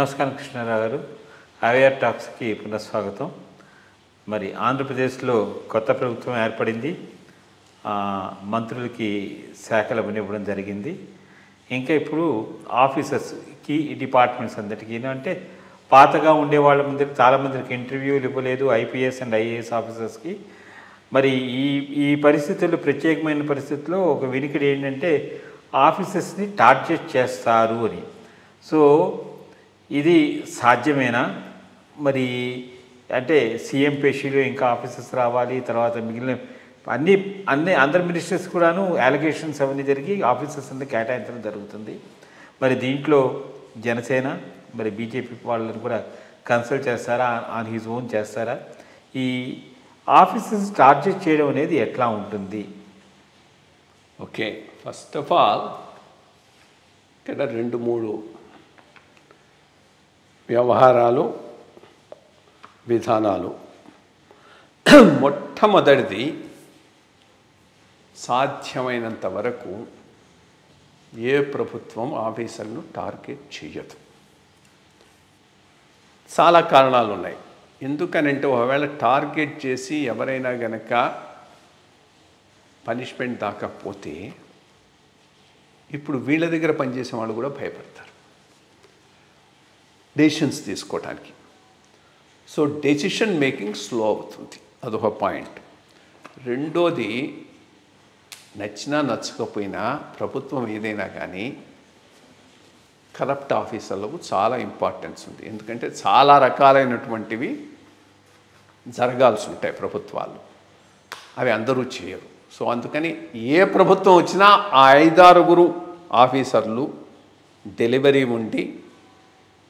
నమస్కారం కృష్ణారావు గారు. అవేర్ టాక్స్కి పునఃస్వాగతం. మరి ఆంధ్రప్రదేశ్లో కొత్త ప్రభుత్వం ఏర్పడింది. మంత్రులకి శాఖలు ఇవ్వడం జరిగింది. ఇంకా ఇప్పుడు ఆఫీసర్స్కి డిపార్ట్మెంట్స్ అందరికీ అంటే పాతగా ఉండే వాళ్ళ ముందరికి చాలామందికి ఇంటర్వ్యూలు ఇవ్వలేదు, ఐపీఎస్ అండ్ ఐఏఎస్ ఆఫీసర్స్కి. మరి ఈ పరిస్థితుల్లో, ప్రత్యేకమైన పరిస్థితుల్లో ఒక వినికిడి ఏంటంటే ఆఫీసర్స్ని టార్గెట్ చేస్తారు అని. సో ఇది సాధ్యమేనా? మరి అంటే సీఎం పేషీలో ఇంకా ఆఫీసర్స్ రావాలి, తర్వాత మిగిలిన అందరు మినిస్టర్స్ కూడాను అలిగేషన్స్ అవన్నీ జరిగి ఆఫీసర్స్ అన్ని కేటాయించడం జరుగుతుంది. మరి దీంట్లో జనసేన మరి బీజేపీ వాళ్ళని కూడా కన్సల్ట్ చేస్తారా, ఆన్ హిజ్ ఓన్ చేస్తారా? ఈ ఆఫీసర్స్ టార్గెట్ చేయడం అనేది ఎట్లా ఉంటుంది? ఓకే, ఫస్ట్ ఆఫ్ ఆల్ ఇక్కడ 2-3 వ్యవహారాలు, విధానాలు. మొట్టమొదటిది, సాధ్యమైనంత వరకు ఏ ప్రభుత్వం ఆఫీసర్ను టార్గెట్ చేయదు. చాలా కారణాలు ఉన్నాయి. ఎందుకనంటే ఒకవేళ టార్గెట్ చేసి ఎవరైనా గనక పనిష్మెంట్ దాకపోతే ఇప్పుడు వీళ్ళ దగ్గర పనిచేసే వాళ్ళు కూడా భయపడతారు డెసిషన్స్ తీసుకోవడానికి. సో డెసిషన్ మేకింగ్ స్లో అవుతుంది, అదొక పాయింట్. రెండోది, నచ్చినా నచ్చకపోయినా ప్రభుత్వం ఏదైనా కానీ కరప్ట్ ఆఫీసర్లకు చాలా ఇంపార్టెన్స్ ఉంది. ఎందుకంటే చాలా రకాలైనటువంటివి జరగాల్సి ఉంటాయి ప్రభుత్వాలు, అవి అందరూ చేయరు. సో అందుకని ఏ ప్రభుత్వం వచ్చినా ఆ 5-6 ఆఫీసర్లు డెలివరీ ఉండి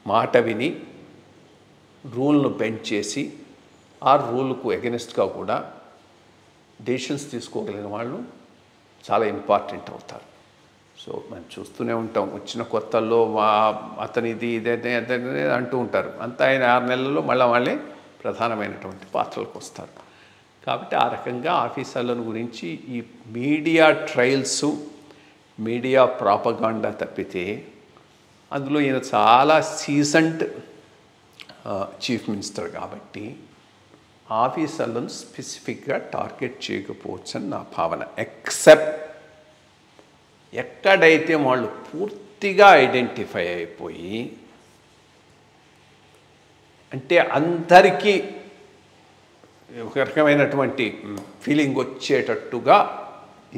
మాట విని రూల్ను బెండ్ చేసి ఆ రూల్కు ఎగెనిస్ట్గా కూడా డెసిషన్స్ తీసుకోగలిగిన వాళ్ళు చాలా ఇంపార్టెంట్ అవుతారు. సో మనం చూస్తూనే ఉంటాం, వచ్చిన కొత్తల్లో అతనిది ఇదే అంటూ ఉంటారు. అంతా ఆయన 6 నెలల్లో మళ్ళీ వాళ్ళే ప్రధానమైనటువంటి పాత్రలకు వస్తారు. కాబట్టి ఆ రకంగా ఆఫీసర్లను గురించి ఈ మీడియా ట్రయల్స్, మీడియా ప్రాపగాండా తప్పితే అందులో ఈయన చాలా సీజన్డ్ చీఫ్ మినిస్టర్ కాబట్టి ఆఫీసర్లను స్పెసిఫిక్గా టార్గెట్ చేయకపోవచ్చు అని నా భావన. ఎక్సెప్ట్ ఎక్కడైతే వాళ్ళు పూర్తిగా ఐడెంటిఫై అయిపోయి, అంటే అందరికీ ఒక రకమైనటువంటి ఫీలింగ్ వచ్చేటట్టుగా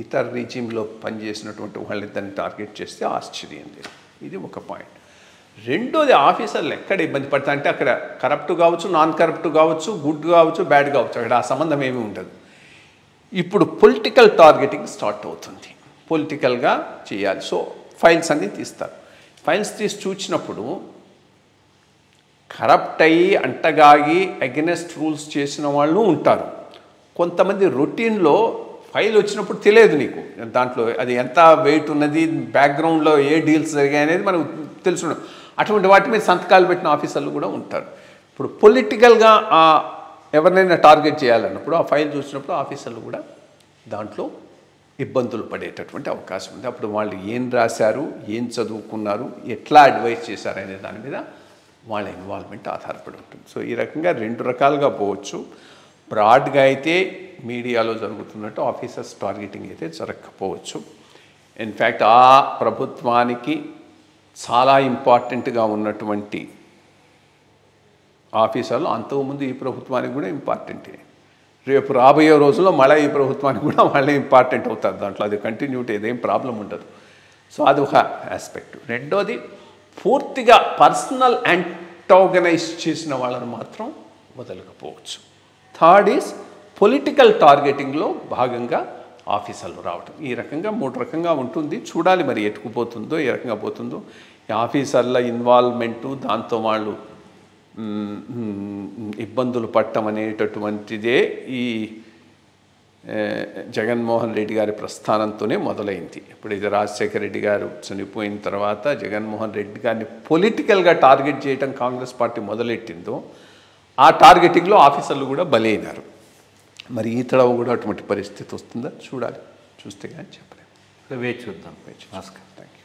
ఇతర రీజియంలో పనిచేసినటువంటి వాళ్ళిద్దరిని టార్గెట్ చేస్తే ఆశ్చర్యం లేదు. ఇది ఒక పాయింట్. రెండోది, ఆఫీసర్లు ఎక్కడ ఇబ్బంది పడతా అంటే అక్కడ కరప్ట్ కావచ్చు, నాన్ కరప్ట్ కావచ్చు, గుడ్ కావచ్చు, బ్యాడ్ కావచ్చు, అక్కడ ఆ సంబంధం ఏమీ ఉండదు. ఇప్పుడు పొలిటికల్ టార్గెటింగ్ స్టార్ట్ అవుతుంది. పొలిటికల్గా చేయాలి. సో ఫైల్స్ అన్నీ తీస్తారు. ఫైల్స్ తీసి చూసినప్పుడు కరప్ట్ అయ్యి అంటగాగి అగెనెస్ట్ రూల్స్ చేసిన వాళ్ళు ఉంటారు. కొంతమంది రొటీన్లో ఫైల్ వచ్చినప్పుడు తెలియదు నీకు, దాంట్లో అది ఎంత వెయిట్ ఉన్నది, బ్యాక్గ్రౌండ్లో ఏ డీల్స్ జరిగాయి అనేది మనకు తెలుసు. అటువంటి వాటి మీద సంతకాలు పెట్టిన ఆఫీసర్లు కూడా ఉంటారు. ఇప్పుడు పొలిటికల్గా ఎవరినైనా టార్గెట్ చేయాలన్నప్పుడు ఆ ఫైల్ చూసినప్పుడు ఆఫీసర్లు కూడా దాంట్లో ఇబ్బందులు పడేటటువంటి అవకాశం ఉంది. అప్పుడు వాళ్ళు ఏం రాశారు, ఏం చదువుకున్నారు, ఎట్లా అడ్వైస్ చేశారు అనే దాని మీద వాళ్ళ ఇన్వాల్వ్మెంట్ ఆధారపడి ఉంటుంది. సో ఈ రకంగా 2 రకాలుగా పోవచ్చు. బ్రాడ్గా అయితే మీడియాలో జరుగుతున్నట్టు ఆఫీసర్స్ టార్గెటింగ్ అయితే జరగకపోవచ్చు. ఇన్ఫ్యాక్ట్ ఆ ప్రభుత్వానికి చాలా ఇంపార్టెంట్గా ఉన్నటువంటి ఆఫీసర్లు అంతకుముందు ఈ ప్రభుత్వానికి కూడా ఇంపార్టెంటే. రేపు రాబోయే రోజుల్లో మళ్ళీ ఈ ప్రభుత్వానికి కూడా వాళ్ళే ఇంపార్టెంట్ అవుతారు. దాంట్లో అది కంటిన్యూటీ, ఏదేం ప్రాబ్లం ఉండదు. సో అది ఒక ఆస్పెక్ట్. రెండోది, పూర్తిగా పర్సనల్ యాంటాగనైజ్ చేసిన వాళ్ళని మాత్రం వదలకపోవచ్చు. థర్డ్ ఈజ్ పొలిటికల్ టార్గెటింగ్లో భాగంగా ఆఫీసర్లు రావటం. ఈ రకంగా 3 రకంగా ఉంటుంది. చూడాలి మరి ఎట్టుకుపోతుందో, ఏ రకంగా పోతుందో. ఈ ఆఫీసర్ల ఇన్వాల్వ్మెంటు, దాంతో వాళ్ళు ఇబ్బందులు పడటం అనేటటువంటిదే ఈ జగన్మోహన్ రెడ్డి గారి ప్రస్థానంతోనే మొదలైంది. ఇప్పుడు ఇది రాజశేఖర రెడ్డి గారు చనిపోయిన తర్వాత జగన్మోహన్ రెడ్డి గారిని పొలిటికల్గా టార్గెట్ చేయడం కాంగ్రెస్ పార్టీ మొదలెట్టిందో, ఆ టార్గెటింగ్లో ఆఫీసర్లు కూడా బలైనారు. మరి ఈ తడవ కూడా అటువంటి పరిస్థితి వస్తుందా చూడాలి. చూస్తే కానీ చెప్పలేము. వేచి చూద్దాం. నమస్కారం. Thank you.